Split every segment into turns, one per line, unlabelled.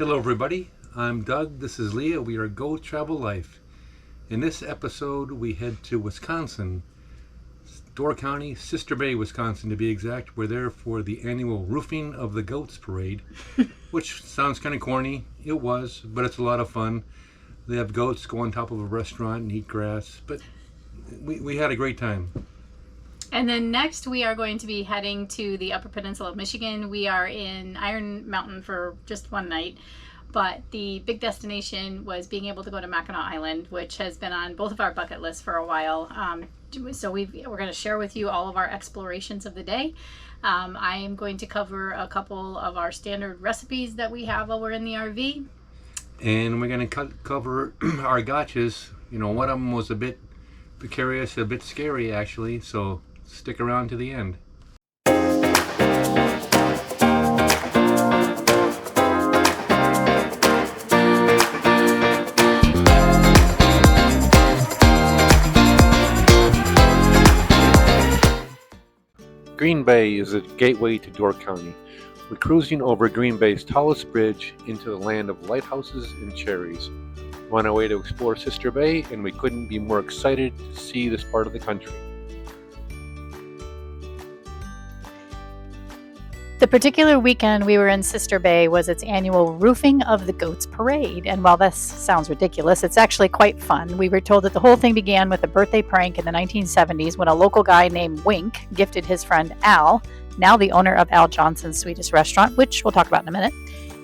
Hello everybody, I'm Doug, this is Leah, we are Go Travel Life. In this episode we head to Wisconsin, Door County, Sister Bay, Wisconsin to be exact. We're there for the annual Roofing of the Goats Parade, which sounds kind of corny. It was, but it's a lot of fun. They have goats go on top of a restaurant and eat grass, but we had a great time.
And then next we are going to be heading to the Upper Peninsula of Michigan. We are in Iron Mountain for just one night, but the big destination was being able to go to Mackinac Island, which has been on both of our bucket lists for a while. So we're going to share with you all of our explorations of the day. I am going to cover a couple of our standard recipes that we have while we're in the RV.
And we're going to cover our gotchas. You know, one of them was a bit precarious, a bit scary actually, so stick around to the end. Green Bay is a gateway to Door County. We're cruising over Green Bay's tallest bridge into the land of lighthouses and cherries. We're on our way to explore Sister Bay, and we couldn't be more excited to see this part of the country.
The particular weekend we were in Sister Bay was its annual Roofing of the Goats Parade. And while this sounds ridiculous, it's actually quite fun. We were told that the whole thing began with a birthday prank in the 1970s when a local guy named Wink gifted his friend Al, now the owner of Al Johnson's Swedish restaurant, which we'll talk about in a minute,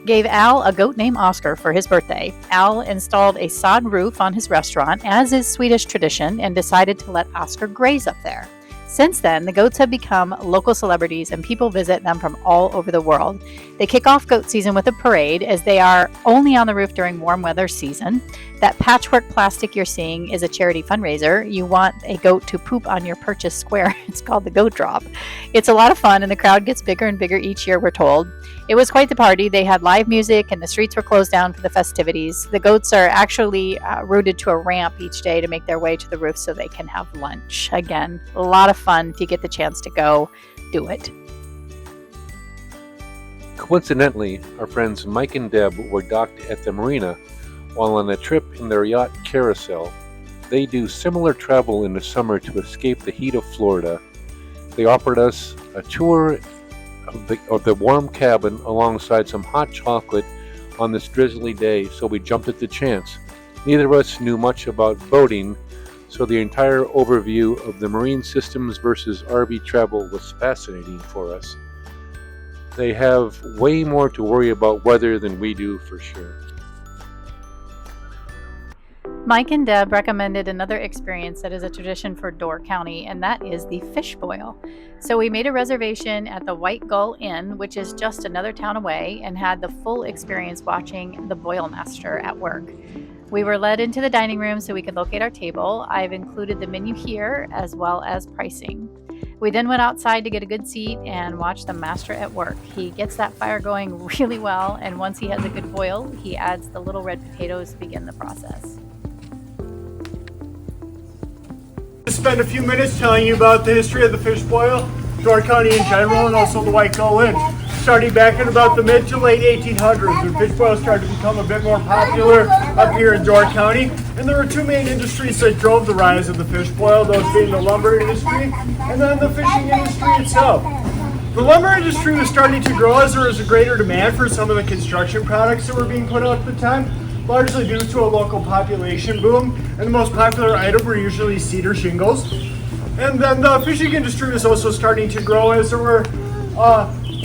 gave Al a goat named Oscar for his birthday. Al installed a sod roof on his restaurant, as is Swedish tradition, and decided to let Oscar graze up there. Since then, the goats have become local celebrities and people visit them from all over the world. They kick off goat season with a parade, as they are only on the roof during warm weather season. That patchwork plastic you're seeing is a charity fundraiser. You want a goat to poop on your purchase square. It's called the Goat Drop. It's a lot of fun, and the crowd gets bigger and bigger each year, we're told. It was quite the party. They had live music and the streets were closed down for the festivities. The goats are actually routed to a ramp each day to make their way to the roof so they can have lunch. Again, a lot of fun. If you get the chance to go, do it.
Coincidentally, our friends Mike and Deb were docked at the marina while on a trip in their yacht Carousel. They do similar travel in the summer to escape the heat of Florida. They offered us a tour of the warm cabin alongside some hot chocolate on this drizzly day, so we jumped at the chance. Neither of us knew much about boating, so the entire overview of the marine systems versus RV travel was fascinating for us. They have way more to worry about weather than we do, for sure.
Mike and Deb recommended another experience that is a tradition for Door County, and that is the fish boil. So we made a reservation at the White Gull Inn, which is just another town away, and had the full experience watching the boil master at work. We were led into the dining room so we could locate our table. I've included the menu here as well as pricing. We then went outside to get a good seat and watch the master at work. He gets that fire going really well, and once he has a good boil, he adds the little red potatoes to begin the process.
Spend a few minutes telling you about the history of the fish boil, Door County in general, and also the White Gull Inn. Starting back in about the mid to late 1800s, when fish boil started to become a bit more popular up here in Door County. And there were two main industries that drove the rise of the fish boil, those being the lumber industry and then the fishing industry itself. The lumber industry was starting to grow as there was a greater demand for some of the construction products that were being put out at the time, largely due to a local population boom, and the most popular item were usually cedar shingles. And then the fishing industry was also starting to grow as there were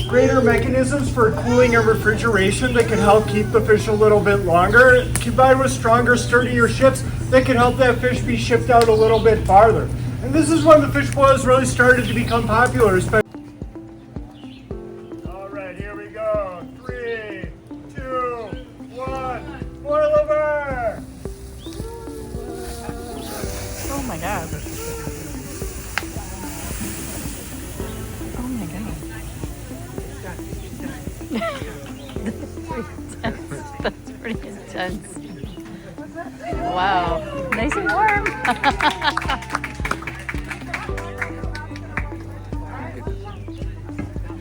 greater mechanisms for cooling and refrigeration that could help keep the fish a little bit longer, combined with stronger, sturdier ships that could help that fish be shipped out a little bit farther. And this is when the fish boils really started to become popular. All right, here we go. 3, 2, 1, boil over!
Oh my God. Oh my God. That's pretty intense. Wow. Nice and warm.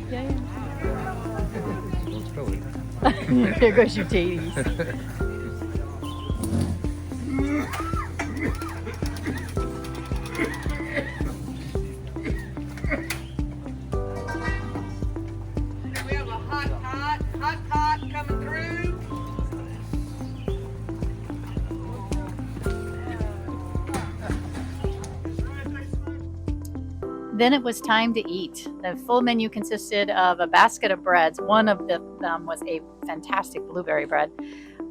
Yeah.
Don't spill it.
There goes your taties.
We have a hot pot coming through.
Then it was time to eat. The full menu consisted of a basket of breads. One of them was a fantastic blueberry bread,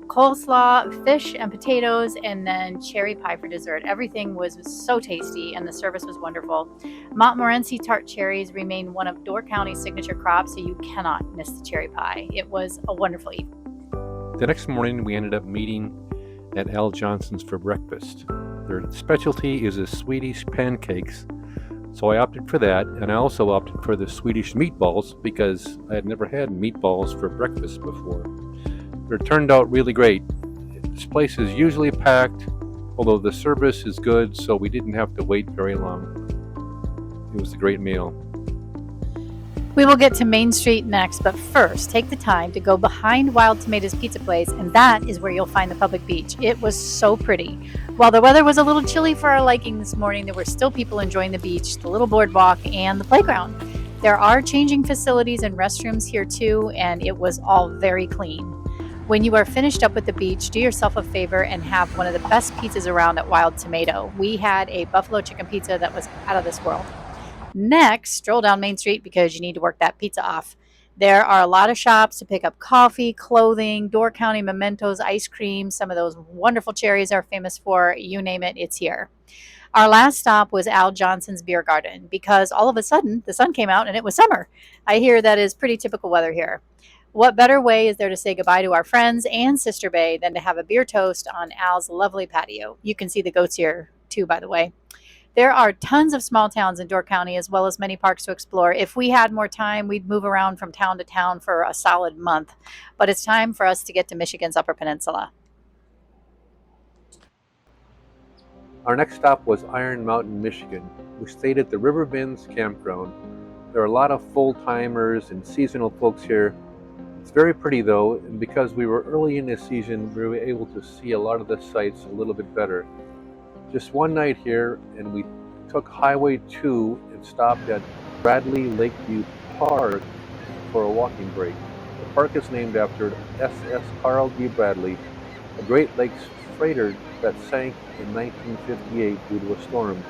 coleslaw, fish and potatoes, and then cherry pie for dessert. Everything was so tasty and the service was wonderful. Montmorency tart cherries remain one of Door County's signature crops, so you cannot miss the cherry pie. It was a wonderful evening.
The next morning, we ended up meeting at Al Johnson's for breakfast. Their specialty is the Swedish pancakes, so I opted for that, and I also opted for the Swedish meatballs because I had never had meatballs for breakfast before. It turned out really great. This place is usually packed, although the service is good, so we didn't have to wait very long. It was a great meal.
We will get to Main Street next, but first, take the time to go behind Wild Tomatoes Pizza Place, and that is where you'll find the public beach. It was so pretty. While the weather was a little chilly for our liking this morning, there were still people enjoying the beach, the little boardwalk, and the playground. There are changing facilities and restrooms here too, and it was all very clean. When you are finished up with the beach, do yourself a favor and have one of the best pizzas around at Wild Tomato. We had a buffalo chicken pizza that was out of this world. Next, stroll down Main Street because you need to work that pizza off. There are a lot of shops to pick up coffee, clothing, Door County mementos, ice cream. Some of those wonderful cherries are famous for. You name it, it's here. Our last stop was Al Johnson's Beer Garden because all of a sudden the sun came out and it was summer. I hear that is pretty typical weather here. What better way is there to say goodbye to our friends and Sister Bay than to have a beer toast on Al's lovely patio? You can see the goats here too, by the way. There are tons of small towns in Door County as well as many parks to explore. If we had more time, we'd move around from town to town for a solid month. But it's time for us to get to Michigan's Upper Peninsula.
Our next stop was Iron Mountain, Michigan. We stayed at the River Bends campground. There are a lot of full-timers and seasonal folks here. It's very pretty though, and because we were early in the season, we were able to see a lot of the sights a little bit better. Just one night here, and we took Highway 2 and stopped at Bradley Lakeview Park for a walking break. The park is named after SS Carl D. Bradley, a Great Lakes freighter that sank in 1958 due to a storm.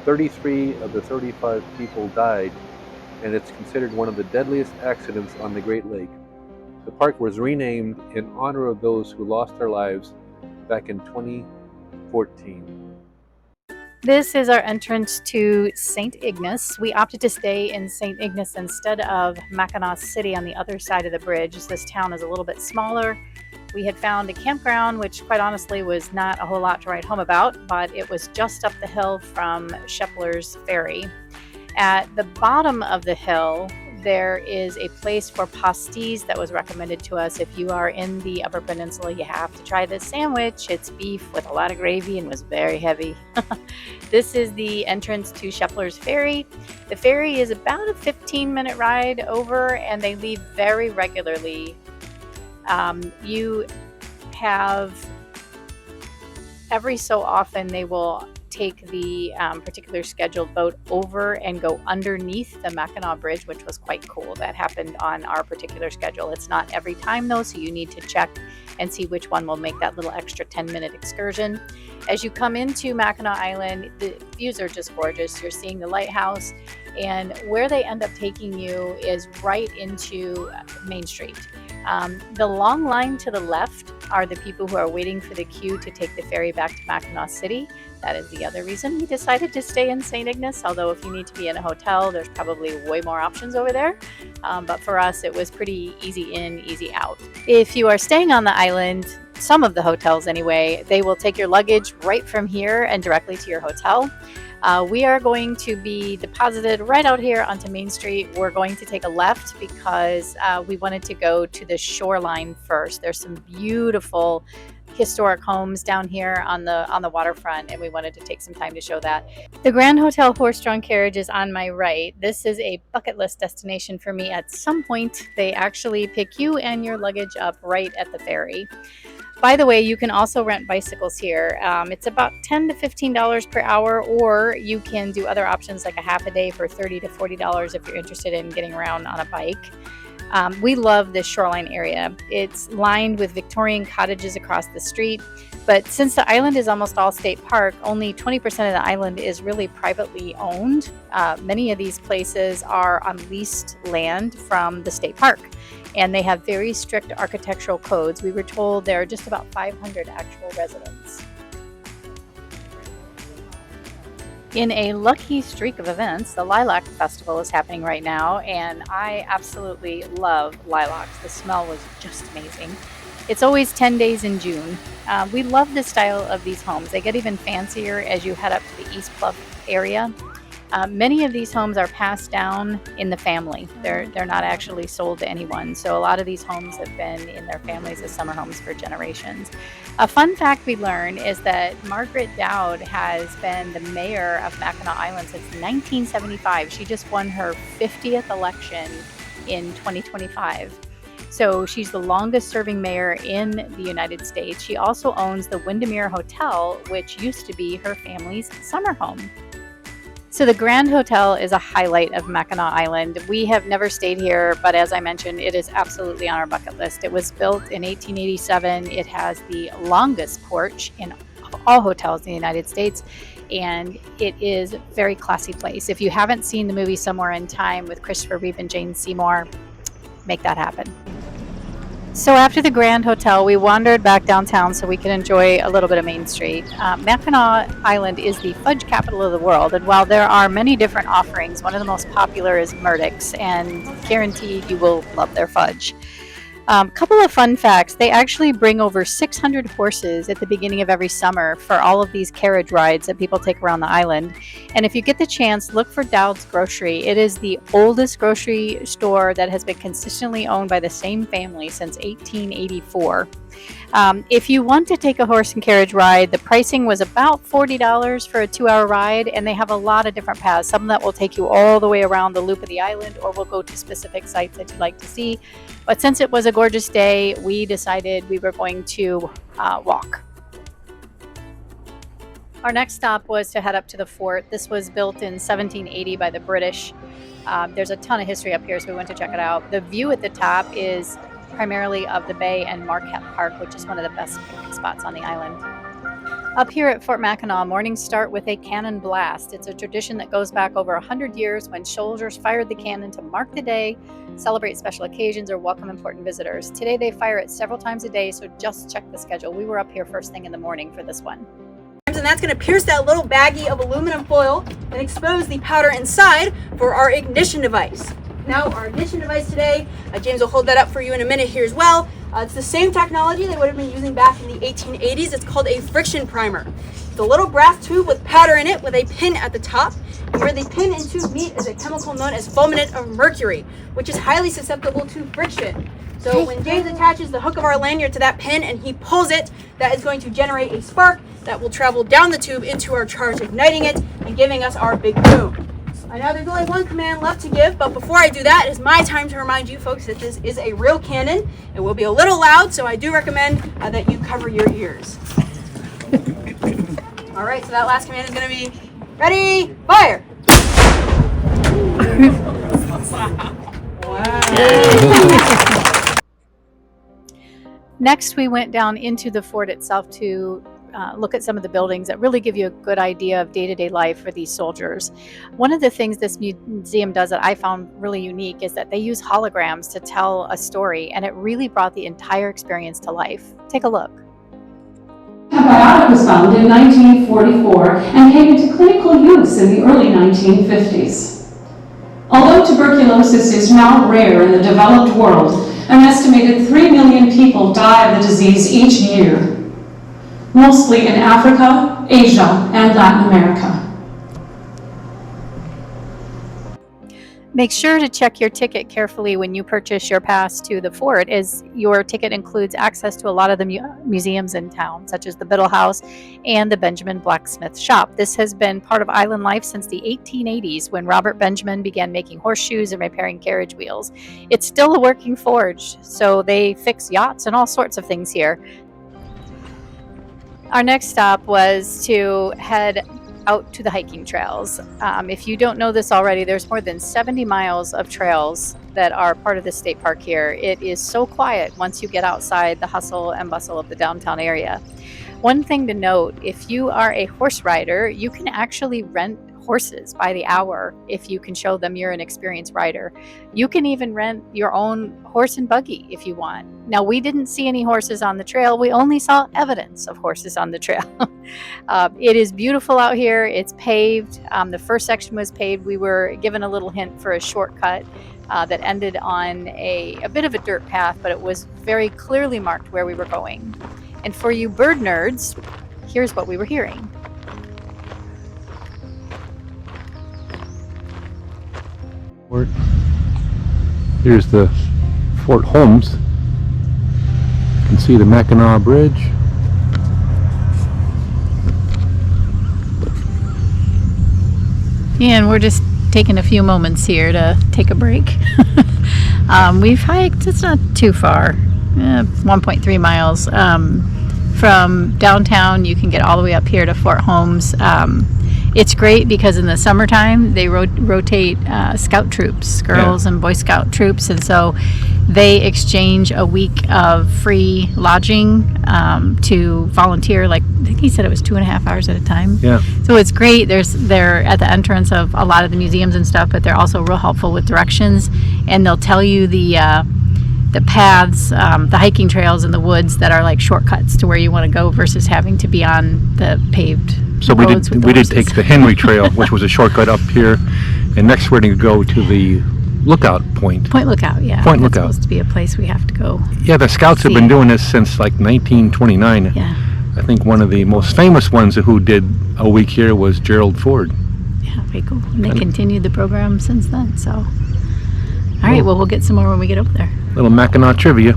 33 of the 35 people died, and it's considered one of the deadliest accidents on the Great Lake. The park was renamed in honor of those who lost their lives back in 2014.
This is our entrance to St. Ignace. We opted to stay in St. Ignace instead of Mackinac City on the other side of the bridge. This town is a little bit smaller. We had found a campground, which quite honestly was not a whole lot to write home about, but it was just up the hill from Shepler's Ferry. At the bottom of the hill, there is a place for pasties that was recommended to us. If you are in the Upper Peninsula, you have to try this sandwich. It's beef with a lot of gravy and was very heavy. This is the entrance to Shepler's Ferry. The ferry is about a 15-minute ride over, and they leave very regularly. You have every so often they will take the particular scheduled boat over and go underneath the Mackinac Bridge, which was quite cool. That happened on our particular schedule. It's not every time though, so you need to check and see which one will make that little extra 10-minute excursion. As you come into Mackinac Island, the views are just gorgeous. You're seeing the lighthouse, and where they end up taking you is right into Main Street. The long line to the left are the people who are waiting for the queue to take the ferry back to Mackinac City. That is the other reason we decided to stay in St. Ignace, although if you need to be in a hotel, there's probably way more options over there. But for us, it was pretty easy in, easy out. If you are staying on the island, some of the hotels anyway, they will take your luggage right from here and directly to your hotel. We are going to be deposited right out here onto Main Street. We're going to take a left because we wanted to go to the shoreline first. There's some beautiful historic homes down here on the waterfront, and we wanted to take some time to show that. The Grand Hotel horse-drawn carriage is on my right. This is a bucket list destination for me. At some point, they actually pick you and your luggage up right at the ferry. By the way, you can also rent bicycles here. It's about $10 to $15 per hour, or you can do other options like a half a day for $30 to $40 if you're interested in getting around on a bike. We love this shoreline area. It's lined with Victorian cottages across the street, but since the island is almost all state park, only 20% of the island is really privately owned. Many of these places are on leased land from the state park, and they have very strict architectural codes. We were told there are just about 500 actual residents. In a lucky streak of events, the Lilac Festival is happening right now, and I absolutely love lilacs. The smell was just amazing. It's always 10 days in June. We love the style of these homes. They get even fancier as you head up to the East Bluff area. Many of these homes are passed down in the family. They're not actually sold to anyone. So a lot of these homes have been in their families as summer homes for generations. A fun fact we learned is that Margaret Dowd has been the mayor of Mackinac Island since 1975. She just won her 50th election in 2025. So she's the longest serving mayor in the United States. She also owns the Windermere Hotel, which used to be her family's summer home. So the Grand Hotel is a highlight of Mackinac Island. We have never stayed here, but as I mentioned, it is absolutely on our bucket list. It was built in 1887. It has the longest porch of all hotels in the United States, and it is a very classy place. If you haven't seen the movie Somewhere in Time with Christopher Reeve and Jane Seymour, make that happen. So after the Grand Hotel, we wandered back downtown so we could enjoy a little bit of Main Street. Mackinac Island is the fudge capital of the world, and while there are many different offerings, one of the most popular is Murdoch's, and guaranteed you will love their fudge. Couple of fun facts. They actually bring over 600 horses at the beginning of every summer for all of these carriage rides that people take around the island. And if you get the chance, look for Dowd's Grocery. It is the oldest grocery store that has been consistently owned by the same family since 1884. If you want to take a horse and carriage ride, the pricing was about $40 for a 2-hour ride, and they have a lot of different paths. Some that will take you all the way around the loop of the island, or will go to specific sites that you'd like to see. But since it was a gorgeous day, we decided we were going to walk. Our next stop was to head up to the fort. This was built in 1780 by the British. There's a ton of history up here, so we went to check it out. The view at the top is primarily of the bay and Marquette Park, which is one of the best picnic spots on the island. Up here at Fort Mackinac, mornings start with a cannon blast. It's a tradition that goes back over 100 years when soldiers fired the cannon to mark the day, celebrate special occasions, or welcome important visitors. Today they fire it several times a day, so just check the schedule. We were up here first thing in the morning for this one.
And that's going to pierce that little baggie of aluminum foil and expose the powder inside for our ignition device. Now our ignition device today, James will hold that up for you in a minute here as well. It's the same technology they would have been using back in the 1880s. It's called a friction primer. It's a little brass tube with powder in it with a pin at the top. And where the pin and tube meet is a chemical known as fulminate of mercury, which is highly susceptible to friction. So when James attaches the hook of our lanyard to that pin and he pulls it, that is going to generate a spark that will travel down the tube into our charge, igniting it and giving us our big boom. I know there's only one command left to give, but before I do that, it's my time to remind you folks that this is a real cannon. It will be a little loud, so I do recommend that you cover your ears. All right, so that last command is going to be, ready, fire!
Wow. Next, we went down into the fort itself to look at some of the buildings that really give you a good idea of day-to-day life for these soldiers. One of the things this museum does that I found really unique is that they use holograms to tell a story, and it really brought the entire experience to life. Take a look.
Antibiotic was found in 1944 and came into clinical use in the early 1950s. Although tuberculosis is now rare in the developed world, an estimated 3 million people die of the disease each year, mostly in Africa, Asia, and Latin America.
Make sure to check your ticket carefully when you purchase your pass to the fort, as your ticket includes access to a lot of the museums in town, such as the Biddle House and the Benjamin Blacksmith Shop. This has been part of island life since the 1880s, when Robert Benjamin began making horseshoes and repairing carriage wheels. It's still a working forge, so they fix yachts and all sorts of things here. Our next stop was to head out to the hiking trails. If you don't know this already, there's more than 70 miles of trails that are part of the state park here. It is so quiet once you get outside the hustle and bustle of the downtown area. One thing to note, if you are a horse rider, you can actually rent horses by the hour if you can show them you're an experienced rider. You can even rent your own horse and buggy if you want. Now, we didn't see any horses on the trail. We only saw evidence of horses on the trail. It is beautiful out here. It's paved. The first section was paved. We were given a little hint for a shortcut that ended on a bit of a dirt path, but it was very clearly marked where we were going. And for you bird nerds, here's what we were hearing.
Here's the Fort Holmes. You can see the Mackinac Bridge.
Yeah, and we're just taking a few moments here to take a break. We've hiked, it's not too far, 1.3 miles. From downtown, you can get all the way up here to Fort Holmes. It's great because in the summertime they rotate scout troops, girls and Boy Scout troops, and so they exchange a week of free lodging to volunteer. Like I think he said it was 2.5 hours at a time.
Yeah.
So it's great. They're at the entrance of a lot of the museums and stuff, but they're also real helpful with directions, and they'll tell you the paths, the hiking trails in the woods that are like shortcuts to where you want to go versus having to be on the paved.
So we did take the Henry Trail, which was a shortcut up here, and next we're going to go to the lookout point.
Point Lookout, yeah.
Point
That's
Lookout.
supposed to be a place we have to go.
Yeah, the Scouts have been doing this since like 1929.
Yeah.
I think one of the most famous ones who did a week here was Gerald Ford.
Yeah, very cool. And they continued the program since then. So, all right. Well, we'll get some more when we get over there.
Little Mackinac trivia.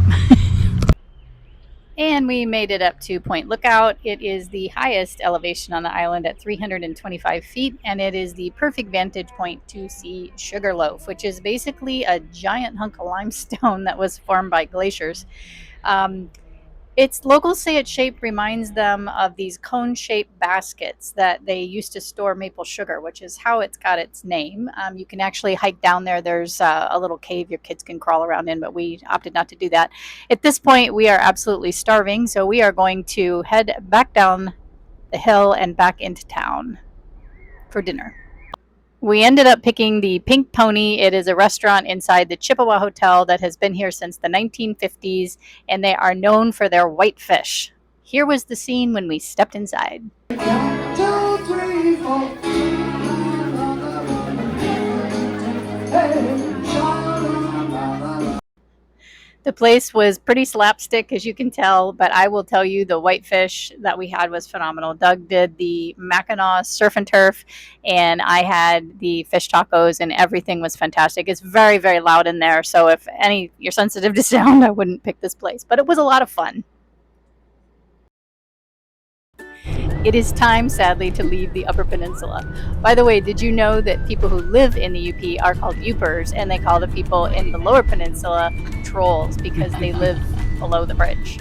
And we made it up to Point Lookout. It is the highest elevation on the island at 325 feet, and it is the perfect vantage point to see Sugarloaf, which is basically a giant hunk of limestone that was formed by glaciers. Locals say its shape reminds them of these cone-shaped baskets that they used to store maple sugar, which is how it's got its name. You can actually hike down there. There's a little cave your kids can crawl around in, but we opted not to do that. At this point, we are absolutely starving, so we are going to head back down the hill and back into town for dinner. We ended up picking the Pink Pony. It is a restaurant inside the Chippewa Hotel that has been here since the 1950s, and they are known for their white fish. Here was the scene when we stepped inside.
2, 3, 4.
The place was pretty slapstick, as you can tell, but I will tell you the whitefish that we had was phenomenal. Doug did the Mackinac surf and turf, and I had the fish tacos, and everything was fantastic. It's very, very loud in there, so if you're sensitive to sound, I wouldn't pick this place, but it was a lot of fun. It is time, sadly, to leave the Upper Peninsula. By the way, did you know that people who live in the UP are called Upers, and they call the people in the Lower Peninsula trolls because they live below the bridge?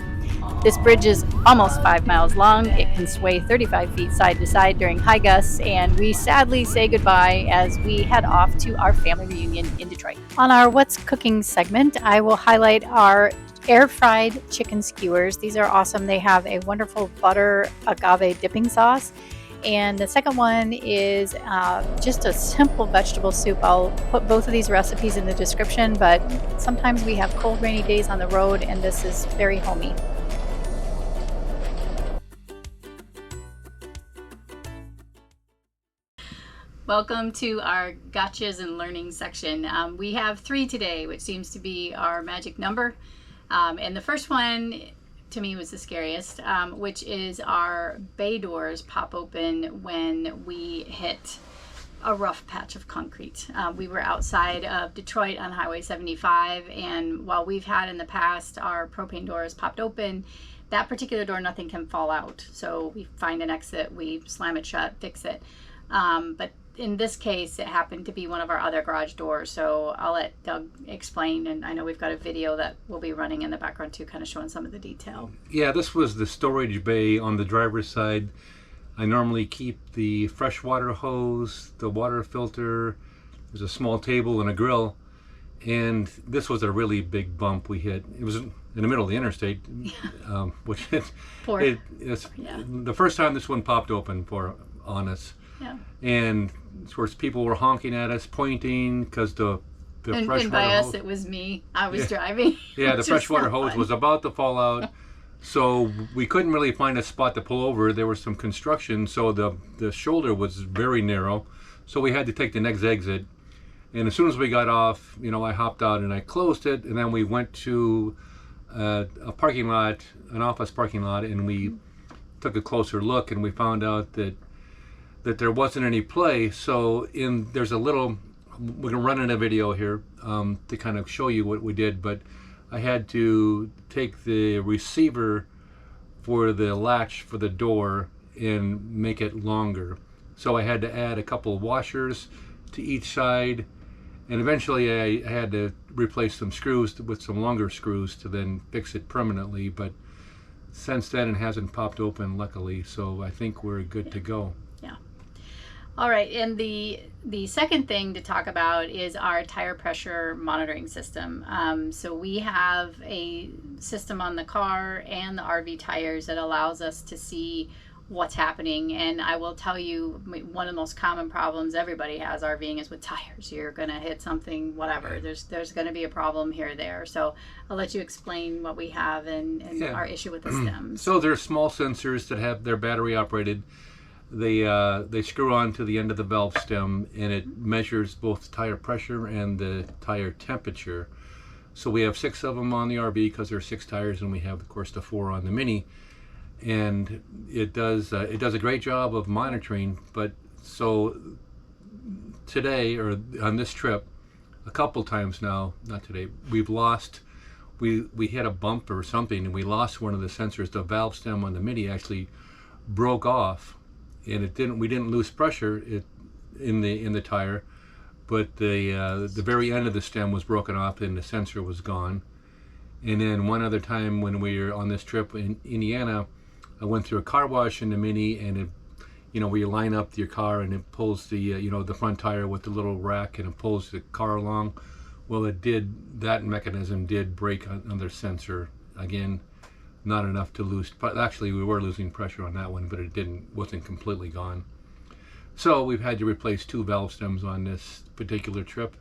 This bridge is almost 5 miles long. It can sway 35 feet side to side during high gusts, and we sadly say goodbye as we head off to our family reunion in Detroit. On our What's Cooking segment, I will highlight our air-fried chicken skewers. These are awesome. They have a wonderful butter agave dipping sauce. And the second one is just a simple vegetable soup. I'll put both of these recipes in the description, but sometimes we have cold, rainy days on the road, and this is very homey. Welcome to our gotchas and learning section. We have 3 today, which seems to be our magic number. And the first one to me was the scariest, which is our bay doors pop open when we hit a rough patch of concrete. We were outside of Detroit on Highway 75, and while we've had in the past our propane doors popped open, that particular door, nothing can fall out. So we find an exit, we slam it shut, fix it. But in this case, it happened to be one of our other garage doors. So I'll let Doug explain, and I know we've got a video that will be running in the background too, kind of showing some of the detail.
Yeah, this was the storage bay on the driver's side. I normally keep the freshwater hose, the water filter, there's a small table and a grill, and this was a really big bump we hit. It was in the middle of the interstate, which it's the first time this one popped open on us.
Yeah.
And of course people were honking at us, pointing, because the freshwater
and by
hose,
us, it was me. I was driving.
Yeah, the freshwater hose was about to fall out. So we couldn't really find a spot to pull over. There was some construction, so the shoulder was very narrow. So we had to take the next exit. And as soon as we got off, I hopped out and I closed it. And then we went to a parking lot, an office parking lot, and we took a closer look, and we found out that there wasn't any play. So there's a little, we're gonna run in a video here to kind of show you what we did, but I had to take the receiver for the latch for the door and make it longer. So I had to add a couple of washers to each side, and eventually I had to replace some screws with some longer screws to then fix it permanently. But since then it hasn't popped open, luckily, so I think we're good to go.
Yeah. All right, and the second thing to talk about is our tire pressure monitoring system. So we have a system on the car and the RV tires that allows us to see what's happening. And I will tell you, one of the most common problems everybody has RVing is with tires. You're going to hit something, whatever. There's going to be a problem here or there. So I'll let you explain what we have and our issue with the stems.
So there's small sensors that have their battery operated. They screw on to the end of the valve stem, and it measures both tire pressure and the tire temperature. So we have 6 of them on the RV because there are 6 tires, and we have, of course, the 4 on the Mini. And it does a great job of monitoring. But so today, or on this trip, a couple times now, not today, we've lost. We hit a bump or something, and we lost one of the sensors. The valve stem on the Mini actually broke off. And we didn't lose pressure in the tire, but the very end of the stem was broken off and the sensor was gone. And then one other time when we were on this trip in Indiana, I went through a car wash in the Mini, and it, where you line up your car and it pulls the front tire with the little rack and it pulls the car along. Well, that mechanism did break on their sensor again. Not enough to lose, but actually we were losing pressure on that one, but wasn't completely gone. So we've had to replace 2 valve stems on this particular trip,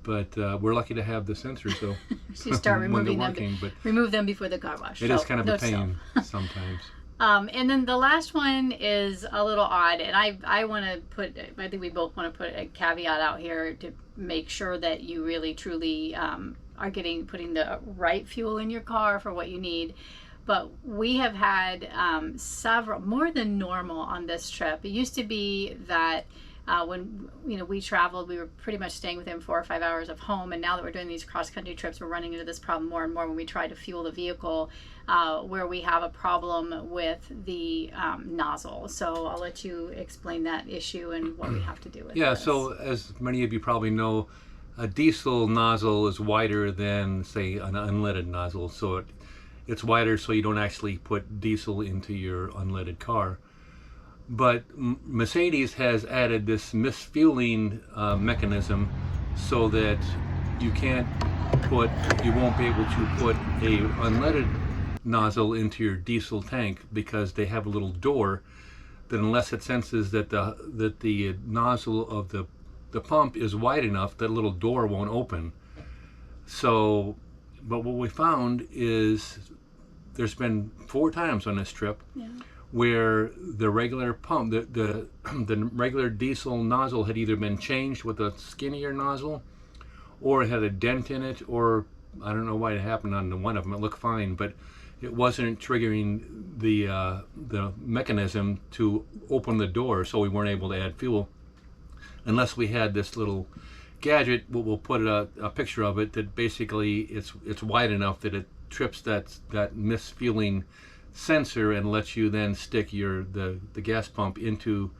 but we're lucky to have the sensors. So
you start removing
working,
them, remove them before the car wash.
It is kind of a pain sometimes.
And then the last one is a little odd, and I think we both want to put a caveat out here to make sure that you really truly are putting the right fuel in your car for what you need. But we have had several, more than normal on this trip. It used to be that when we traveled, we were pretty much staying within 4 or 5 hours of home, and now that we're doing these cross-country trips, we're running into this problem more and more when we try to fuel the vehicle, where we have a problem with the nozzle. So I'll let you explain that issue and what we have to do with it.
Yeah, so as many of you probably know, a diesel nozzle is wider than, say, an unleaded nozzle. So it's wider so you don't actually put diesel into your unleaded car. But Mercedes has added this misfueling mechanism so that you won't be able to put a unleaded nozzle into your diesel tank, because they have a little door that, unless it senses that the nozzle of the pump is wide enough, that little door won't open. So, but what we found is there's been 4 times on this trip where the regular pump, the regular diesel nozzle had either been changed with a skinnier nozzle, or it had a dent in it, or I don't know why it happened on one of them. It looked fine, but it wasn't triggering the mechanism to open the door, so we weren't able to add fuel. unless we had this little gadget. We'll put a picture of it that basically it's wide enough that it trips that misfueling sensor and lets you then stick the gas pump into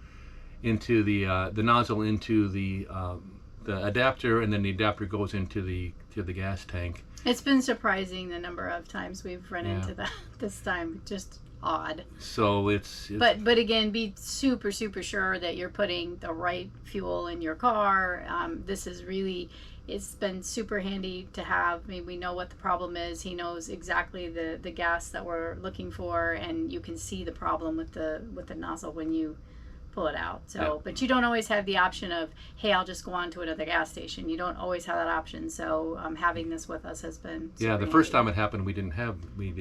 the nozzle into the adapter, and then the adapter goes into the gas tank.
It's been surprising the number of times we've run into that this time. Just odd.
So it's
but again, be super sure that you're putting the right fuel in your car. This is really, it's been super handy to have. I mean, we know what the problem is. He knows exactly the gas that we're looking for, and you can see the problem with the nozzle when you pull it out. So, but you don't always have the option of, hey, I'll just go on to another gas station. You don't always have that option. So having this with us has been super
the first time it happened, we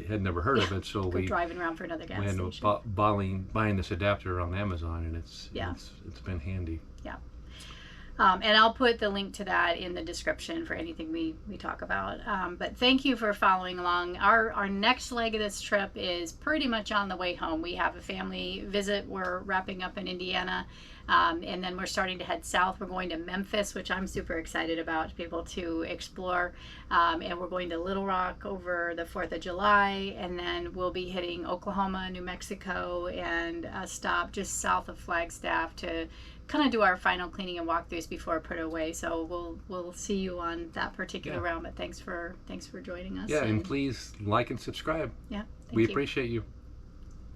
had never heard of it, so we
driving around for another gas
we ended
station.
up buying this adapter on Amazon, and it's been handy.
Yeah. And I'll put the link to that in the description for anything we talk about. But thank you for following along. Our next leg of this trip is pretty much on the way home. We have a family visit. We're wrapping up in Indiana. And then we're starting to head south. We're going to Memphis, which I'm super excited about to be able to explore. And we're going to Little Rock over the 4th of July. And then we'll be hitting Oklahoma, New Mexico, and a stop just south of Flagstaff to kind of do our final cleaning and walkthroughs before I put it away. So we'll see you on that particular round. But thanks for joining us.
Yeah, and please like and subscribe.
Yeah,
we appreciate you.